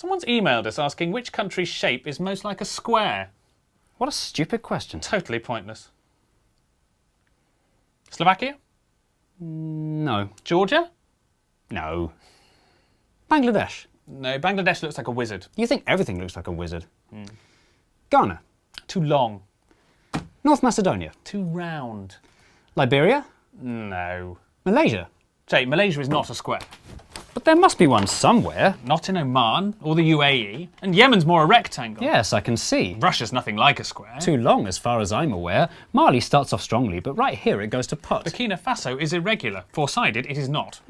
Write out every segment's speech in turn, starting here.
Someone's emailed us asking which country's shape is most like a square. What a stupid question. Totally pointless. Slovakia? No. Georgia? No. Bangladesh? No, Bangladesh looks like a wizard. You think everything looks like a wizard. Ghana? Too long. North Macedonia? Too round. Liberia? No. Malaysia? Jay, Malaysia is not a square. But there must be one somewhere. Not in Oman or the UAE. And Yemen's more a rectangle. Yes, I can see. Russia's nothing like a square. Too long, as far as I'm aware. Mali starts off strongly, but right here it goes to pot. Burkina Faso is irregular. Four-sided, it is not.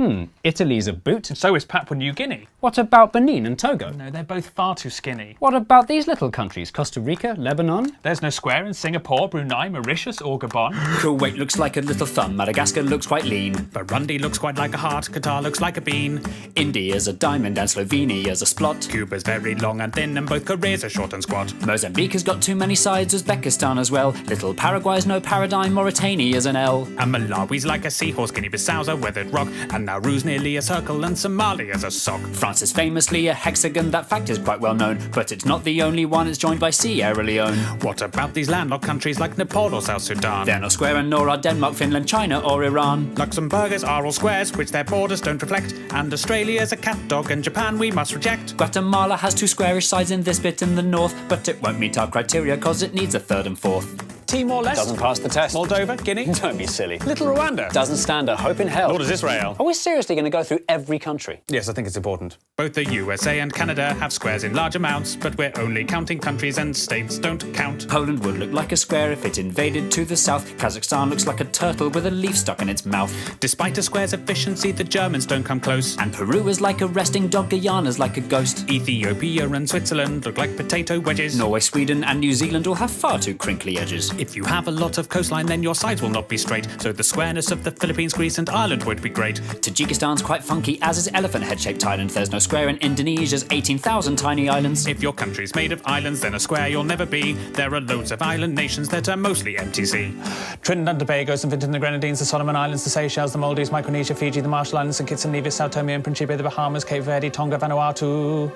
Italy's a boot. And so is Papua New Guinea. What about Benin and Togo? No, they're both far too skinny. What about these little countries? Costa Rica, Lebanon? There's no square in Singapore, Brunei, Mauritius or Gabon. Kuwait looks like a little thumb, Madagascar looks quite lean. Burundi looks quite like a heart, Qatar looks like a bean. India's a diamond and Slovenia's a splot. Cuba's very long and thin and both Koreas are short and squat. Mozambique has got too many sides, Uzbekistan as well. Little Paraguay's no paradigm, Mauritania's an L. And Malawi's like a seahorse, Guinea-Bissau's a weathered rock, and Nauru's nearly a circle and Somalia's a sock. France is famously a hexagon, that fact is quite well known, but it's not the only one, it's joined by Sierra Leone. What about these landlocked countries like Nepal or South Sudan? They're not square and nor are Denmark, Finland, China or Iran. Luxembourgers are all squares, which their borders don't reflect, and Australia's a cat dog and Japan we must reject. Guatemala has two squarish sides in this bit in the north, but it won't meet our criteria cause it needs a third and fourth. Timor-Leste? Doesn't pass the test. Moldova? Guinea? Don't be silly. Little Rwanda? Doesn't stand a hope in hell. Nor does Israel. Are we seriously going to go through every country? Yes, I think it's important. Both the USA and Canada have squares in large amounts, but we're only counting countries and states don't count. Poland would look like a square if it invaded to the south. Kazakhstan looks like a turtle with a leaf stuck in its mouth. Despite a square's efficiency, the Germans don't come close. And Peru is like a resting dog, Guyana's like a ghost. Ethiopia and Switzerland look like potato wedges. Norway, Sweden and New Zealand all have far too crinkly edges. If you have a lot of coastline, then your sides will not be straight, so the squareness of the Philippines, Greece and Ireland would be great. Tajikistan's quite funky, as is elephant head-shaped Thailand. There's no square in Indonesia's 18,000 tiny islands. If your country's made of islands, then a square you'll never be. There are loads of island nations that are mostly MTC. Trinidad and Tobago, St. Vincent and the Grenadines, the Solomon Islands, the Seychelles, the Maldives, Micronesia, Fiji, the Marshall Islands, St. Kitts and Nevis, Sao Tome and Principe, the Bahamas, Cape Verde, Tonga, Vanuatu.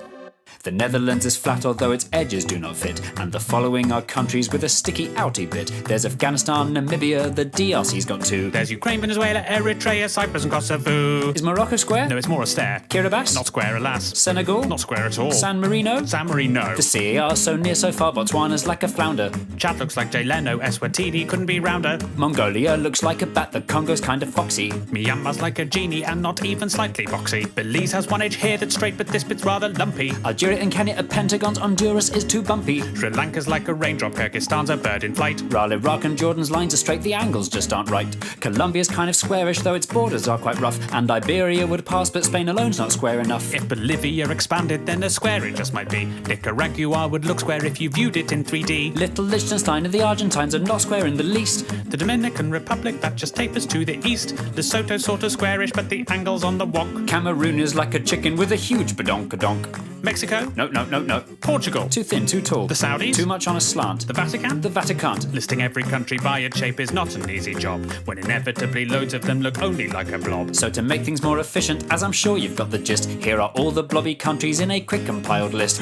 The Netherlands is flat although its edges do not fit, and the following are countries with a sticky outy bit. There's Afghanistan, Namibia, the DRC's got two. There's Ukraine, Venezuela, Eritrea, Cyprus and Kosovo. Is Morocco square? No, it's more a stare. Kiribati? Not square, alas. Senegal? Not square at all. San Marino? San Marino. The CAR so near so far, Botswana's like a flounder. Chad looks like Jay Leno, Eswatini couldn't be rounder. Mongolia looks like a bat, the Congo's kind of foxy. Myanmar's like a genie and not even slightly boxy. Belize has one edge here that's straight, but this bit's rather lumpy. Algeria and Kenya are pentagons, Honduras is too bumpy. Sri Lanka's like a raindrop, Kyrgyzstan's a bird in flight. While Iraq and Jordan's lines are straight, the angles just aren't right. Colombia's kind of squarish, though its borders are quite rough. And Iberia would pass, but Spain alone's not square enough. If Bolivia expanded, then a square it just might be. Nicaragua would look square if you viewed it in 3D. Little Liechtenstein and the Argentines are not square in the least. The Dominican Republic, that just tapers to the east. Lesotho's sort of squarish, but the angle's on the wonk. Cameroon is like a chicken with a huge badonkadonk. Mexico? No. Portugal? Too thin, too tall. The Saudis? Too much on a slant. The Vatican? The Vatican. Listing every country by its shape is not an easy job, when inevitably loads of them look only like a blob. So to make things more efficient, as I'm sure you've got the gist, here are all the blobby countries in a quick compiled list.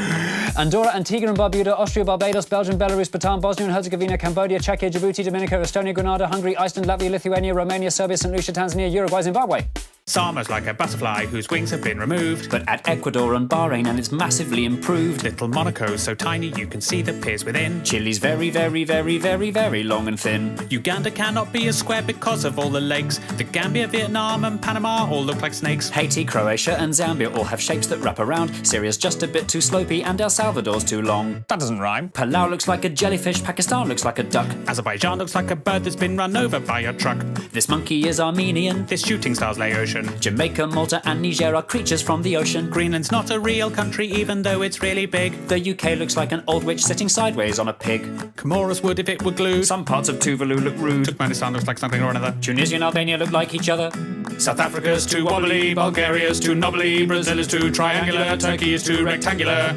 Andorra, Antigua and Barbuda, Austria, Barbados, Belgium, Belarus, Bhutan, Bosnia and Herzegovina, Cambodia, Czechia, Djibouti, Dominica, Estonia, Grenada, Hungary, Iceland, Latvia, Lithuania, Romania, Serbia, St. Lucia, Tanzania, Uruguay, Zimbabwe. Sama's like a butterfly whose wings have been removed. But at Ecuador and Bahrain, and it's massively improved. Little Monaco's so tiny you can see the piers within. Chile's very, very, very, very, very long and thin. Uganda cannot be a square because of all the lakes. The Gambia, Vietnam and Panama all look like snakes. Haiti, Croatia and Zambia all have shapes that wrap around. Syria's just a bit too slopey and El Salvador's too long. That doesn't rhyme. Palau looks like a jellyfish, Pakistan looks like a duck. Azerbaijan looks like a bird that's been run over by a truck. This monkey is Armenian. This shooting star's Laotian. Jamaica, Malta and Niger are creatures from the ocean. Greenland's not a real country even though it's really big. The UK looks like an old witch sitting sideways on a pig. Comoros would if it were glued. Some parts of Tuvalu look rude. Turkmenistan looks like something or another. Tunisia and Albania look like each other. South Africa's too wobbly, Bulgaria's too knobbly, Brazil is too triangular, Turkey is too rectangular.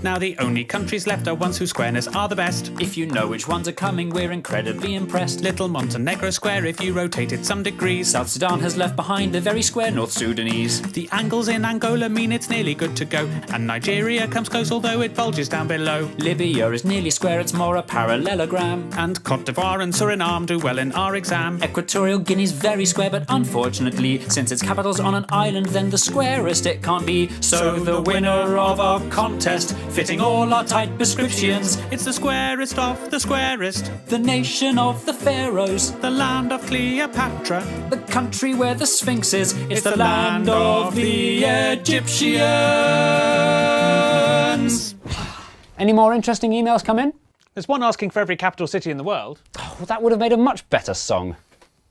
Now the only countries left are ones whose squareness are the best. If you know which ones are coming, we're incredibly impressed. Little Montenegro square if you rotate it some degrees. South Sudan has left behind a very square North Sudanese. The angles in Angola mean it's nearly good to go. And Nigeria comes close although it bulges down below. Libya is nearly square, it's more a parallelogram. And Cote d'Ivoire and Suriname do well in our exam. Equatorial Guinea's very square, but unfortunately, since its capital's on an island, then the squarest it can't be. So the winner of our contest, fitting all our tight prescriptions, It's the squarest of the squarest. the nation of the pharaohs, The land of Cleopatra. the country where the Sphinx is. It's the land of the Egyptians. Any more interesting emails come in? There's one asking for every capital city in the world. Well, that would have made a much better song.